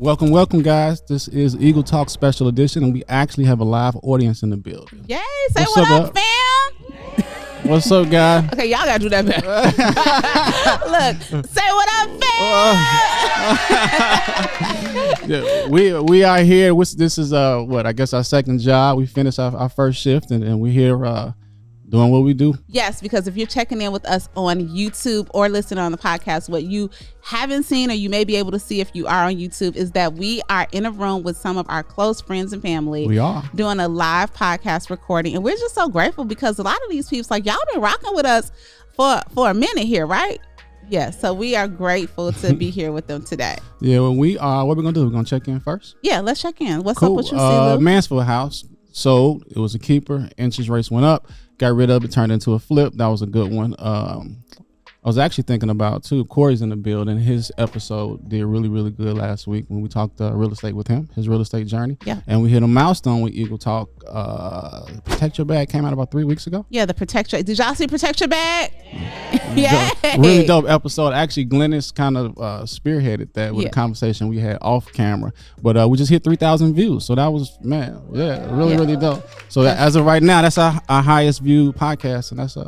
Welcome, guys. This is Eagle Talk Special Edition, and we actually have a live audience in the building. Yay! Say what up, fam? What's up, guys? Okay, y'all gotta do that better. Look, say what up, fam? Yeah, we are here. This is I guess our second job. We finished our first shift, and we're here doing what we do. Yes, because if you're checking in with us on YouTube or listening on the podcast, what you haven't seen or you may be able to see if you are on YouTube is that we are in a room with some of our close friends and family. We are doing a live podcast recording, and we're just so grateful because a lot of these people, like, y'all been rocking with us for a minute here, right? Yeah, so we are grateful to be here with them today. Yeah, well, we are. What we're gonna do? We're gonna check in first. Yeah, let's check in. What's cool. up with you, Lou? Mansfield House sold. It was a keeper. Interest rates went up. Got rid of it, turned into a flip. That was a good one. I was actually thinking about too. Corey's in the building. His episode did really, really good last week when we talked real estate with him, his real estate journey. Yeah. And we hit a milestone with Eagle Talk. Protect Your Bag came out about 3 weeks ago. Yeah, the Protect Your. Did y'all see Protect Your Bag? Yeah. Really dope episode. Actually, Glennis kind of spearheaded that with a conversation we had off camera. But we just hit 3,000 views. So that was, really dope. So as of right now, that's our highest viewed podcast, and that's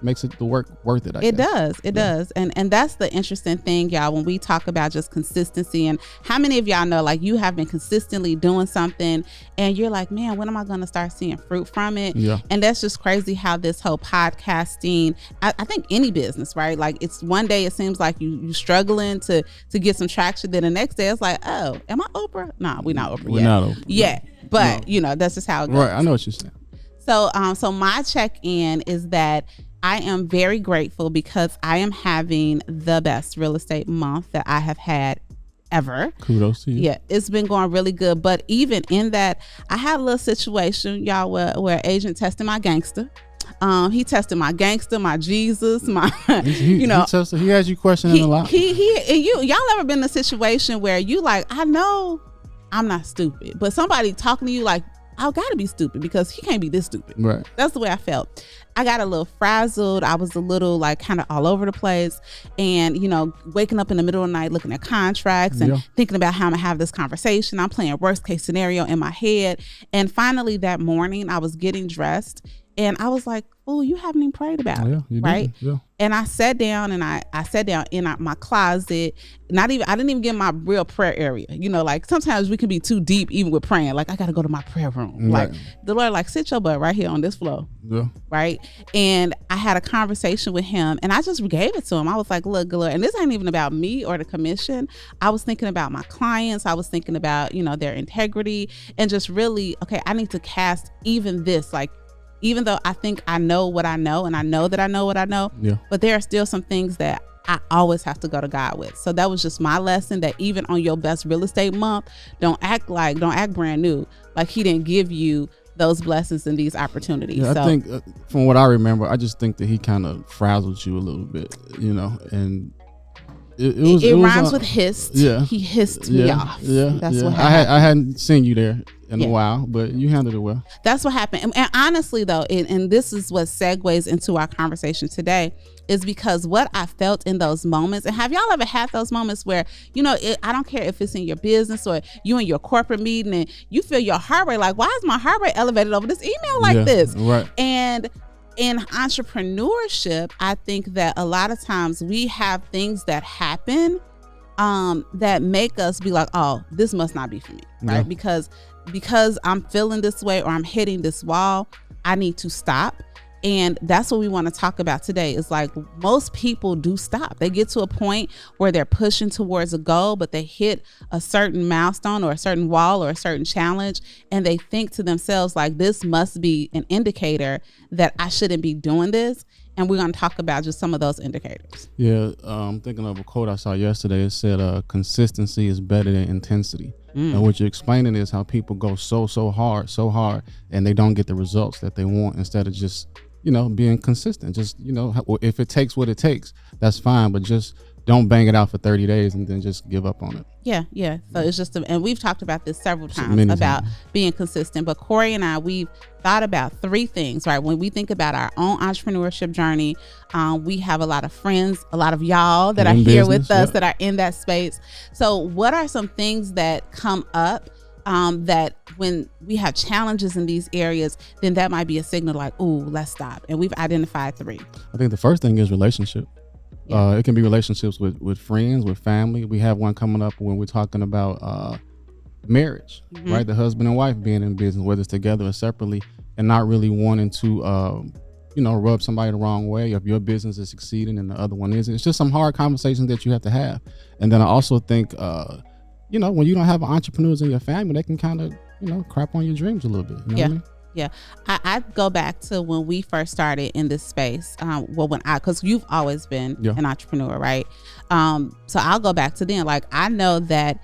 makes it the work worth it. It does. And that's the interesting thing, y'all, when we talk about just consistency. And how many of y'all know, like, you have been consistently doing something and you're like, man, when am I going to start seeing fruit from it? Yeah. And that's just crazy how this whole podcasting, I think any business, right? Like, it's one day it seems like you struggling to get some traction. Then the next day it's like, oh, am I Oprah? No, we're not Oprah yet. We're not Oprah. Yeah. But that's just how it goes. Right. I know what you're saying. So my check-in is that I am very grateful because I am having the best real estate month that I have had ever. Kudos to you. Yeah, it's been going really good. But even in that, I had a little situation, y'all, where agent tested my gangster. He tested my gangster, my Jesus, my he has you questioning a lot. Y'all ever been in a situation where you like, I know I'm not stupid, but somebody talking to you like, I gotta be stupid because he can't be this stupid. Right. That's the way I felt. I got a little frazzled. I was a little like kind of all over the place, and waking up in the middle of the night looking at contracts and thinking about how I'm gonna have this conversation. I'm playing worst case scenario in my head. And finally that morning I was getting dressed and I was like, oh, you haven't even prayed about it, right? Yeah. And I sat down and I sat down in my closet. I didn't even get in my real prayer area. Like sometimes we can be too deep even with praying. Like, I got to go to my prayer room. Right. Like the Lord, like, sit your butt right here on this floor. Yeah. Right. And I had a conversation with him and I just gave it to him. I was like, look, Lord, and this ain't even about me or the commission. I was thinking about my clients. I was thinking about, their integrity and just really, okay, I need to cast even this, like, even though I think I know what I know and I know that I know what I know, but there are still some things that I always have to go to God with. So that was just my lesson, that even on your best real estate month, don't act brand new. Like he didn't give you those blessings and these opportunities. Yeah, I think from what I remember, I just think that he kind of frazzled you a little bit, and it rhymes with hissed. Yeah. He hissed me off. Yeah. That's what happened. I hadn't seen you there in a while, but you handled it well. That's what happened. And honestly though, and this is what segues into our conversation today, is because what I felt in those moments, and have y'all ever had those moments where, I don't care if it's in your business or you in your corporate meeting and you feel your heart rate, like, why is my heart rate elevated over this email like this? Right. And in entrepreneurship, I think that a lot of times we have things that happen that make us be like, oh, this must not be for me, right? Because I'm feeling this way or I'm hitting this wall, I need to stop. And that's what we want to talk about today. Is like, most people do stop. They get to a point where they're pushing towards a goal, but they hit a certain milestone or a certain wall or a certain challenge, and they think to themselves like, this must be an indicator that I shouldn't be doing this. And we're going to talk about just some of those indicators. Yeah, I'm thinking of a quote I saw yesterday. It said, consistency is better than intensity. And what you're explaining is how people go so hard, and they don't get the results that they want, instead of just, being consistent. Just, if it takes what it takes, that's fine. But just don't bang it out for 30 days and then just give up on it. Yeah. So it's just, and we've talked about this several times about being consistent. But Corey and I, we've thought about 3 things, right? When we think about our own entrepreneurship journey, we have a lot of friends, a lot of y'all that are here with us that are in that space. So what are some things that come up that when we have challenges in these areas, then that might be a signal like, ooh, let's stop. And we've identified 3. I think the first thing is relationship. It can be relationships with friends, with family. We have one coming up when we're talking about marriage, right? The husband and wife being in business, whether it's together or separately, and not really wanting to, rub somebody the wrong way. If your business is succeeding and the other one isn't, it's just some hard conversations that you have to have. And then I also think, when you don't have entrepreneurs in your family, they can kind of, crap on your dreams a little bit. You know what I mean? Yeah, I go back to when we first started in this space. Because you've always been an entrepreneur, right? So I'll go back to then. Like, I know that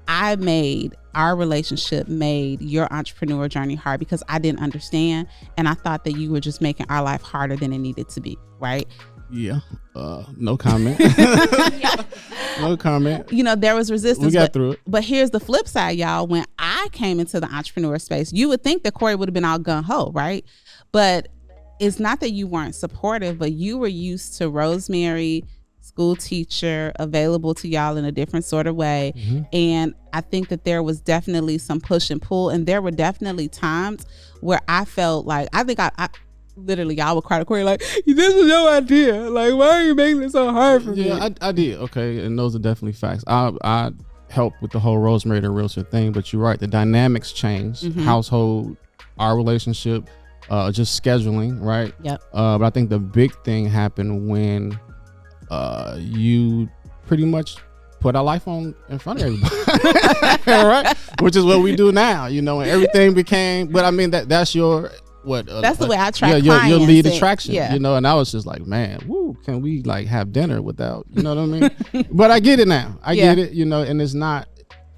our relationship made your entrepreneur journey hard because I didn't understand, and I thought that you were just making our life harder than it needed to be, right? Yeah. No comment. No comment. There was resistance. We got through it. But here's the flip side, y'all. When I came into the entrepreneur space, you would think that Corey would have been all gung-ho, right? But it's not that you weren't supportive, but you were used to Rosemary, school teacher, available to y'all in a different sort of way. And I think that there was definitely some push and pull. And there were definitely times where I felt like, I literally, I would cry to Corey like, this is your idea. Like, why are you making it so hard for me? Yeah, I did. Okay. And those are definitely facts. I helped with the whole Rosemary to Realtor thing, but you're right. The dynamics changed. Household, our relationship, just scheduling, right? Yep. But I think the big thing happened when you pretty much put our life on in front of everybody, right? Which is what we do now, and everything became, but I mean, that's your, that's the way I track clients. Your lead attraction, and I was just like, man, can we like have dinner without, you know what I mean? But I get it now. I get it, and it's not,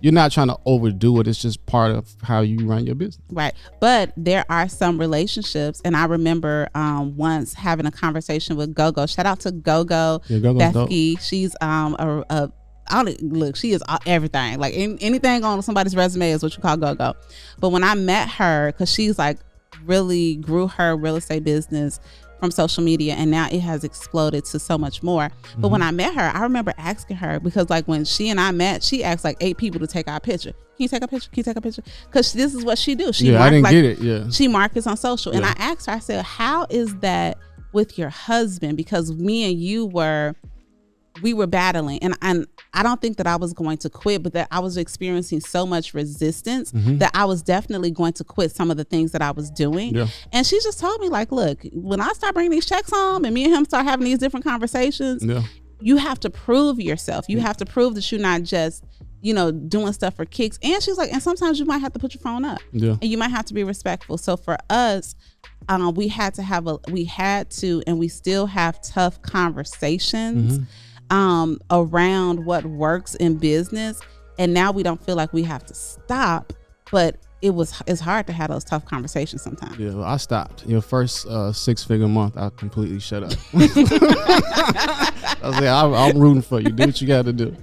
you're not trying to overdo it. It's just part of how you run your business. Right. But there are some relationships. And I remember once having a conversation with Gogo. Shout out to Gogo. Yeah, Bethke. She's she is everything. Like anything on somebody's resume is what you call Gogo. But when I met her, because she's like really grew her real estate business from social media, and now it has exploded to so much more. But when I met her, I remember asking her, because like when she and I met, she asked like 8 people to take our picture. Can you take a picture? Can you take a picture? Because this is what she do. I didn't get it. Yeah. She markets on social. And I asked her, I said, how is that with your husband? Because me and you we were battling, and I don't think that I was going to quit, but that I was experiencing so much resistance that I was definitely going to quit some of the things that I was doing. Yeah. And she just told me like, look, when I start bringing these checks home and me and him start having these different conversations, you have to prove yourself. You have to prove that you're not just, doing stuff for kicks. And she's like, and sometimes you might have to put your phone up, and you might have to be respectful. So for us, we had to, and we still have tough conversations around what works in business. And now we don't feel like we have to stop, but it's hard to have those tough conversations sometimes. Yeah, well, I stopped. Your first 6-figure month, I completely shut up. I was like, I'm rooting for you. Do what you got to do.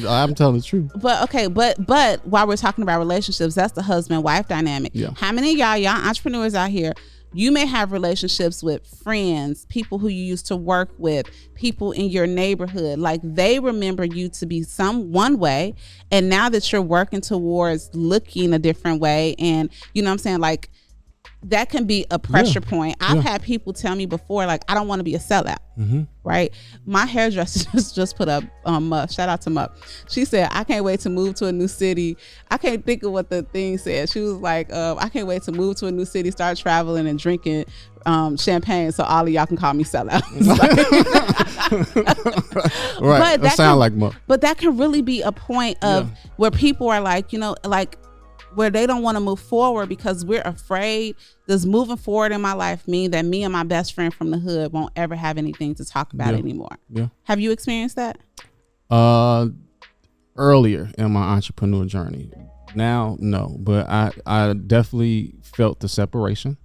I'm telling the truth. But okay, but while we're talking about relationships, that's the husband-wife dynamic. Yeah. How many of y'all entrepreneurs out here, you may have relationships with friends, people who you used to work with, people in your neighborhood, like they remember you to be one way, and now that you're working towards looking a different way, and you know what I'm saying, like that can be a pressure point. I've had people tell me before, like, I don't want to be a sellout, right? My hairdresser just put up, shout out to Mup. She said, I can't wait to move to a new city. I can't think of what the thing said. She was like, I can't wait to move to a new city, start traveling and drinking champagne so all of y'all can call me sellout. Right, but that sound like Mup. But that can really be a point of where people are like, where they don't want to move forward because we're afraid, does moving forward in my life mean that me and my best friend from the hood won't ever have anything to talk about anymore? Yeah. Have you experienced that? Earlier in my entrepreneur journey, Now, no, but I definitely felt the separation.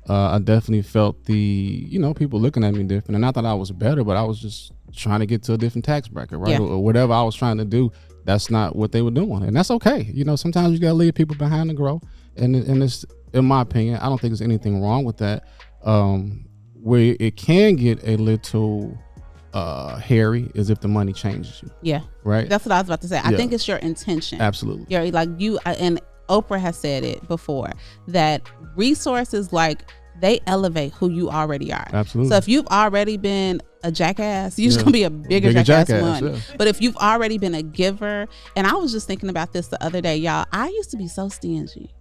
I definitely felt the, people looking at me different. And not that I was better, but I was just trying to get to a different tax bracket, right? Or whatever I was trying to do, that's not what they were doing. And that's okay. Sometimes you got to leave people behind to grow. And it's, in my opinion, I don't think there's anything wrong with that. Where it can get a little hairy is if the money changes you. Yeah. Right. That's what I was about to say. I think it's your intention. Absolutely. You're like and Oprah has said it before that resources they elevate who you already are. Absolutely. So if you've already been a jackass, you're just gonna be a bigger jackass one. Yeah. But if you've already been a giver, and I was just thinking about this the other day, y'all, I used to be so stingy.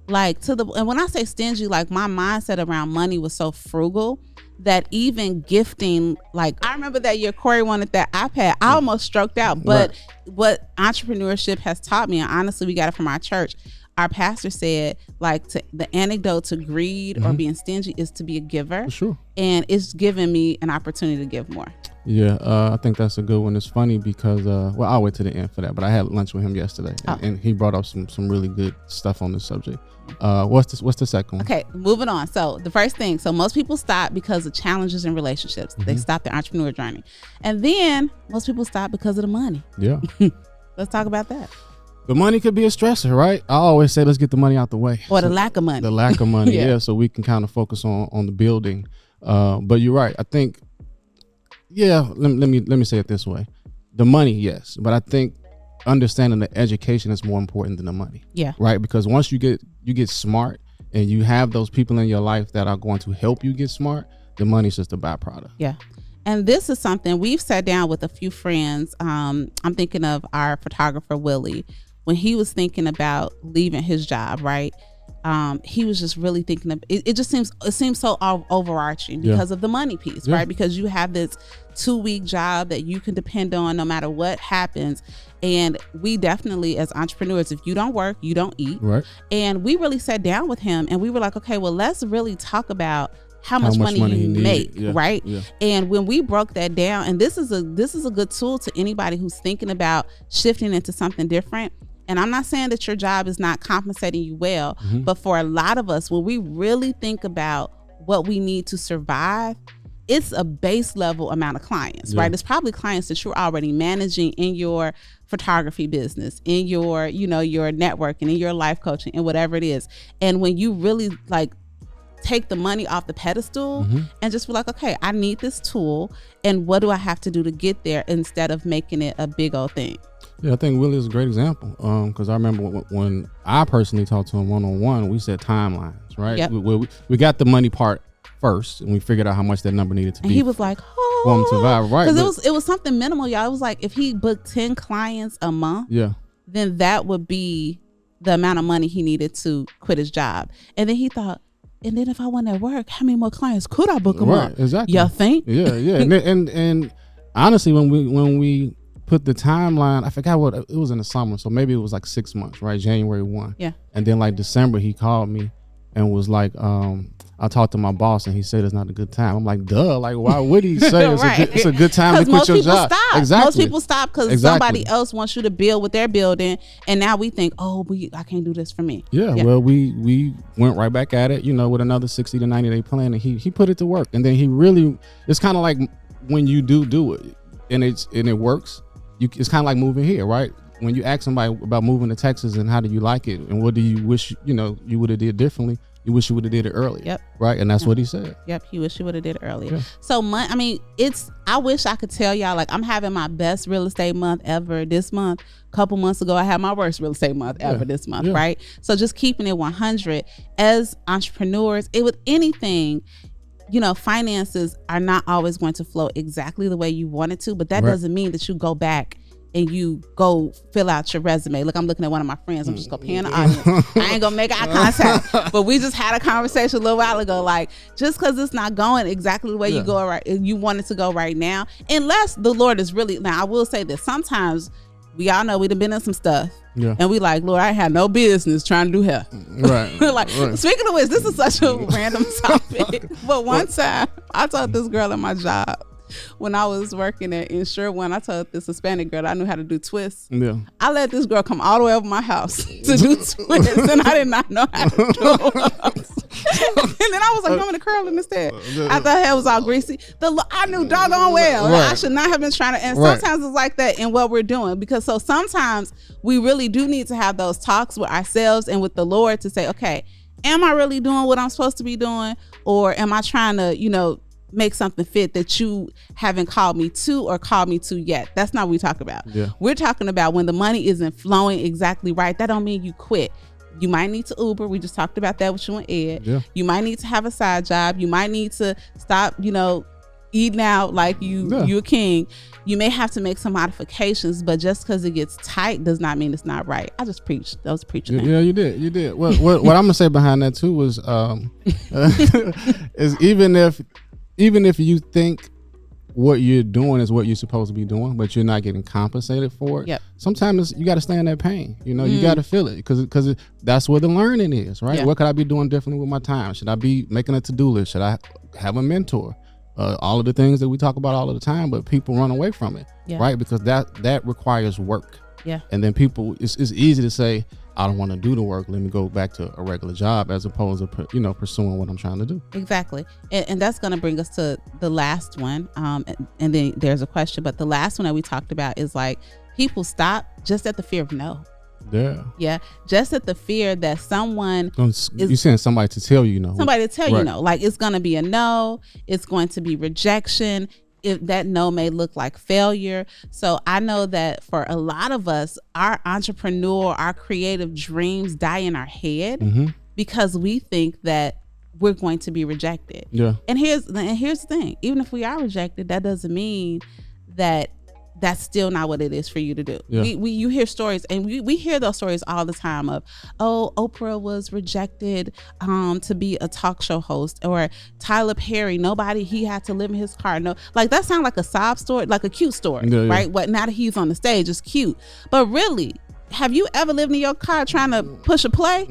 And when I say stingy, my mindset around money was so frugal that even gifting, I remember that year Corey wanted that iPad. I almost stroked out. But what entrepreneurship has taught me, and honestly, we got it from our church. Our pastor said, the antidote to greed or being stingy is to be a giver. For sure. And it's given me an opportunity to give more. Yeah, I think that's a good one. It's funny because, I'll wait to the end for that. But I had lunch with him yesterday, and he brought up some really good stuff on this subject. What's the second one? Okay, moving on. So the first thing, most people stop because of challenges in relationships. They stop their entrepreneur journey. And then most people stop because of the money. Yeah. Let's talk about that. The money could be a stressor, right? I always say, let's get the money out the way. Or the lack of money. The lack of money, yeah. So we can kind of focus on the building. But you're right. I think, let me say it this way. The money, yes. But I think understanding the education is more important than the money. Yeah. Right? Because once you get smart and you have those people in your life that are going to help you get smart, the money's just a byproduct. Yeah. And this is something we've sat down with a few friends. I'm thinking of our photographer, Willie. When he was thinking about leaving his job, right? He was just really thinking of it seems so overarching because of the money piece, right? Because you have this 2-week job that you can depend on no matter what happens. And we definitely, as entrepreneurs, if you don't work, you don't eat. Right. And we really sat down with him and we were like, okay, well, let's really talk about how much money you make, right? Yeah. And when we broke that down, and this is a good tool to anybody who's thinking about shifting into something different. And I'm not saying that your job is not compensating you well, but for a lot of us, when we really think about what we need to survive, it's a base level amount of clients, right? It's probably clients that you're already managing in your photography business, in your, your networking, in your life coaching, and whatever it is. And when you really take the money off the pedestal and just be like, okay, I need this tool, and what do I have to do to get there, instead of making it a big old thing. Yeah, I think Willie is a great example because I remember when I personally talked to him one-on-one, we said timelines, right? Yep. We got the money part first, and we figured out how much that number needed to be. And he was like, for him to survive, right? Because it was something minimal, y'all. It was like if he booked 10 clients a month, then that would be the amount of money he needed to quit his job. And then he thought, and then if I went at work, how many more clients could I book a month? Right, exactly. Y'all think? Yeah. and honestly, when we put the timeline, I forgot what it was in the summer, so maybe it was 6 months, right? January 1. Yeah. And then December, he called me and was like, I talked to my boss and he said it's not a good time. I'm like, duh, why would he say it's a good time to quit your job? Stop. Exactly. Most people stop because somebody else wants you to build what they're building, and now we think, I can't do this for me. Yeah. Well, we went right back at it, with another 60 to 90 day plan, and he put it to work. And then he really, it's kind of like when you do it and it works. It's kind of like moving here, right? When you ask somebody about moving to Texas and how do you like it and what do you wish, you would have did differently, you wish you would have did it earlier. Yep. Right? And that's what he said. Yep. He wish he would have did it earlier. Yeah. So, I wish I could tell y'all, I'm having my best real estate month ever this month. A couple months ago, I had my worst real estate month ever this month, right? So just keeping it 100 as entrepreneurs, with anything, finances are not always going to flow exactly the way you want it to, but that doesn't mean that you go back and you go fill out your resume. Look, I'm looking at one of my friends. I'm just going to pay in the audience. I ain't going to make eye contact. But we just had a conversation a little while ago, just because it's not going exactly the way you want it to go right now, unless the Lord is really, now I will say this, sometimes we all know we done been in some stuff. Yeah. And we like, Lord, I had no business trying to do hair. Right. Speaking of which, this is such a random topic. But one time I told this girl at my job, when I was working at Insure One, I told this Hispanic girl I knew how to do twists. Yeah. I let this girl come all the way over my house to do twists, and I did not know how to do them. And then I was like, I'm going to curl them instead. I thought her hair was all greasy. I knew doggone well. Right. I should not have been trying to. And sometimes it's like that in what we're doing, because so sometimes we really do need to have those talks with ourselves and with the Lord to say, okay, am I really doing what I'm supposed to be doing? Or am I trying to, make something fit that you haven't called me to or called me to yet? That's not what we talk about. Yeah. We're talking about when the money isn't flowing exactly right. That don't mean you quit. You might need to Uber. We just talked about that with you and Ed. Yeah. You might need to have a side job. You might need to stop, eating out like you a king. You may have to make some modifications, but just because it gets tight does not mean it's not right. I just preached. That was preaching. Yeah, you did. What I'm gonna say behind that too was is even if you think what you're doing is what you're supposed to be doing, but you're not getting compensated for it. Yep. Sometimes you got to stay in that pain. You got to feel it because that's where the learning is, right? Yeah. What could I be doing differently with my time? Should I be making a to-do list? Should I have a mentor? All of the things that we talk about all of the time, but people run away from it, right? Because that requires work. Yeah. And then it's easy to say, I don't want to do the work. Let me go back to a regular job, as opposed to, pursuing what I'm trying to do. Exactly. And that's going to bring us to the last one. And then there's a question, but the last one that we talked about is like, people stop just at the fear of no. Yeah. Yeah. Just at the fear that someone you're saying somebody to tell you no. Somebody to tell you no. Like, it's going to be a no. It's going to be rejection. If that no may look like failure. So I know that for a lot of us, our our creative dreams die in our head because we think that we're going to be rejected. Yeah. And here's the thing. Even if we are rejected, that doesn't mean that that's still not what it is for you to do. Yeah. You hear stories, and we hear those stories all the time of, Oprah was rejected to be a talk show host, or Tyler Perry, he had to live in his car. No, like that sounds like a sob story, like a cute story, right? What now that he's on the stage is cute, but really, have you ever lived in your car trying to push a play?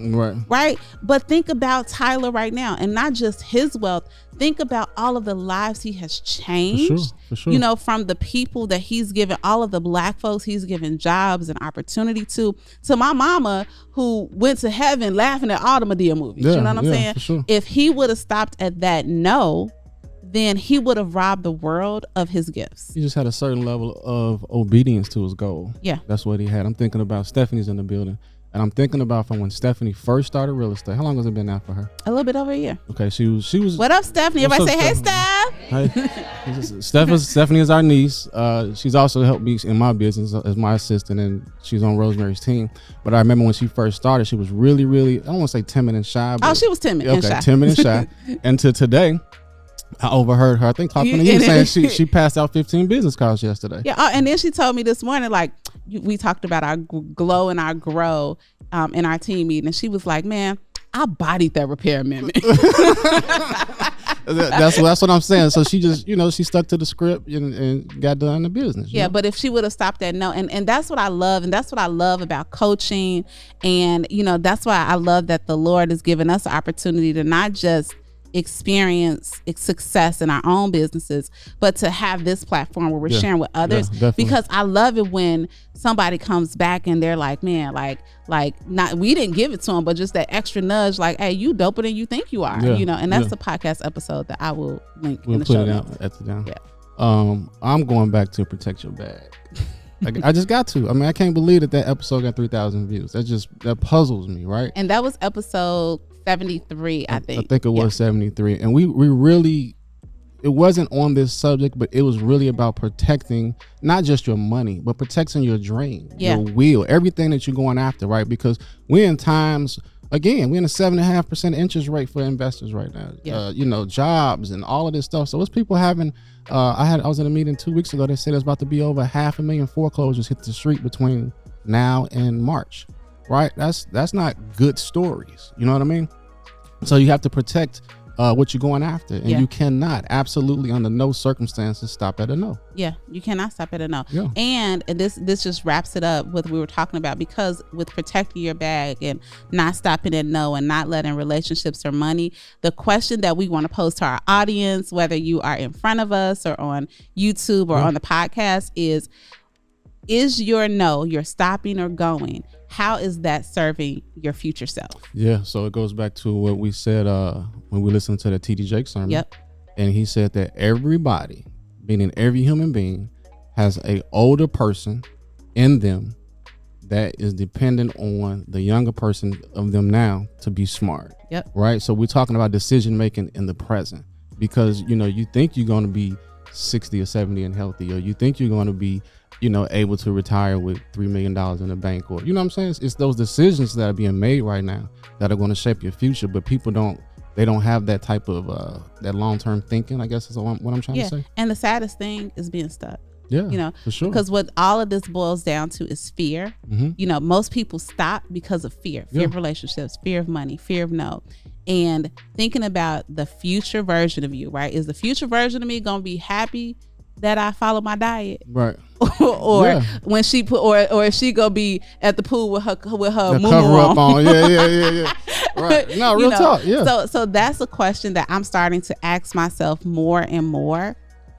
Right? But think about Tyler right now, and not just his wealth. Think about all of the lives he has changed. For sure. From the people that he's given, all of the Black folks he's given jobs and opportunity to my mama, who went to heaven laughing at all the Madea movies. You know what I'm saying? For sure. If he would have stopped at that no, then he would have robbed the world of his gifts. He just had a certain level of obedience to his goal. Yeah. That's what he had. I'm thinking about Stephanie's in the building. And I'm thinking about from when Stephanie first started real estate. How long has it been now for her? A little bit over a year. Okay, she was. What up, Stephanie? Everybody say, hey, Steph. Hey. Stephanie is our niece. She's also helped me in my business as my assistant, and she's on Rosemary's team. But I remember when she first started, she was really, really, I don't want to say timid and shy. But, she was timid and shy. Timid and shy. And to today, I overheard her, I think, talking to you, saying she passed out 15 business cards yesterday. Yeah, and then she told me this morning, like, we talked about our glow and our grow in our team meeting, and she was like, man, I bodied that repair amendment. That's what I'm saying. So she just, she stuck to the script and got done in the business. Yeah, but if she would have stopped at no, and that's what I love, and that's what I love about coaching, and, that's why I love that the Lord has given us the opportunity to not just experience success in our own businesses, but to have this platform where we're sharing with others, because I love it when somebody comes back and they're like, man, like not, we didn't give it to them, but just that extra nudge, like, hey, you doper than you think you are, and that's the podcast episode that I will link in the show notes. At the down. Yeah. I'm going back to protect your bag. I just got to. I mean, I can't believe that episode got 3,000 views. That puzzles me, right? And that was episode 73, I think. I think it was 73. And we really, it wasn't on this subject, but it was really about protecting not just your money, but protecting your dream, your will, everything that you're going after, right? Because we're in times, again, we're in a 7.5% interest rate for investors right now. Yeah. Jobs and all of this stuff. So it's people having, I was in a meeting 2 weeks ago. They said there's about to be over 500,000 foreclosures hit the street between now and March. Right? That's not good stories. You know what I mean? So you have to protect what you're going after. And you cannot, absolutely under no circumstances, stop at a no. Yeah, you cannot stop at a no. Yeah. And this just wraps it up with what we were talking about, because with protecting your bag and not stopping at no and not letting relationships or money, the question that we want to pose to our audience, whether you are in front of us or on YouTube or on the podcast, is your no, your stopping or going, how is that serving your future self? Yeah, so it goes back to what we said when we listened to the T.D. Jakes sermon. Yep. And he said that everybody, meaning every human being, has a older person in them that is dependent on the younger person of them now to be smart. Yep. Right? So we're talking about decision making in the present, because, you know, you think you're going to be 60 or 70 and healthy, or you think you're going to be, you know, able to retire with $3 million in the bank, or, you know what I'm saying? It's those decisions that are being made right now that are going to shape your future, but people don't have that type of that long-term thinking, I guess is what I'm trying to say. And the saddest thing is being stuck. Yeah, you know, for sure. Because what all of this boils down to is fear. Mm-hmm. You know, most people stop because of fear of relationships, fear of money, fear of no. And thinking about the future version of you, right? Is the future version of me going to be happy that I follow my diet? Right. or when she put, or is she gonna be at the pool with her the cover up on? Yeah. Right. No, real talk. Yeah. So that's a question that I'm starting to ask myself more and more,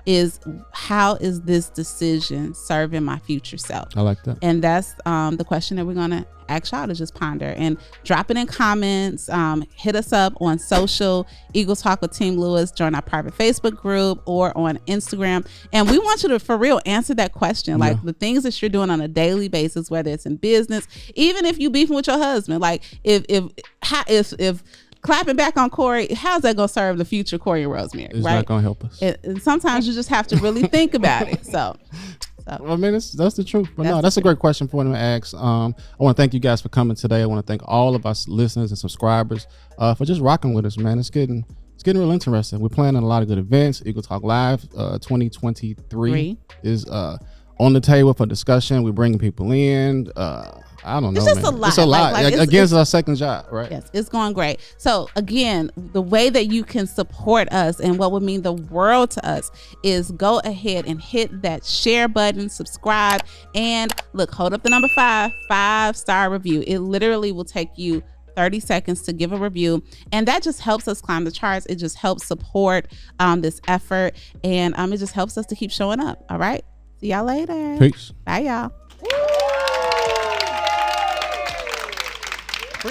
is how is this decision serving my future self? I like that. And that's the question that we're gonna ask y'all to just ponder and drop it in comments. Hit us up on social, Eagle Talk with Team Lewis, join our private Facebook group, or on Instagram. And we want you to, for real, answer that question. Like the things that you're doing on a daily basis, whether it's in business, even if you beefing with your husband, like if clapping back on Corey, how's that going to serve the future Corey and Rosemary? It's not going to help us. And sometimes you just have to really think about it. So I mean, that's the truth. But that's a great question for them to ask. I want to thank you guys for coming today. I want to thank all of us listeners and subscribers for just rocking with us, man. It's getting real interesting. We're planning a lot of good events. Eagle Talk Live 2023 is on the table for discussion. We're bringing people in. I don't know. It's just a lot. It's a lot. It's our second job, right? Yes, it's going great. So again, the way that you can support us and what would mean the world to us is go ahead and hit that share button, subscribe, and look, hold up the number 5-star review. It literally will take you 30 seconds to give a review, and that just helps us climb the charts. It just helps support this effort, and it just helps us to keep showing up. All right, see y'all later. Peace. Bye, y'all.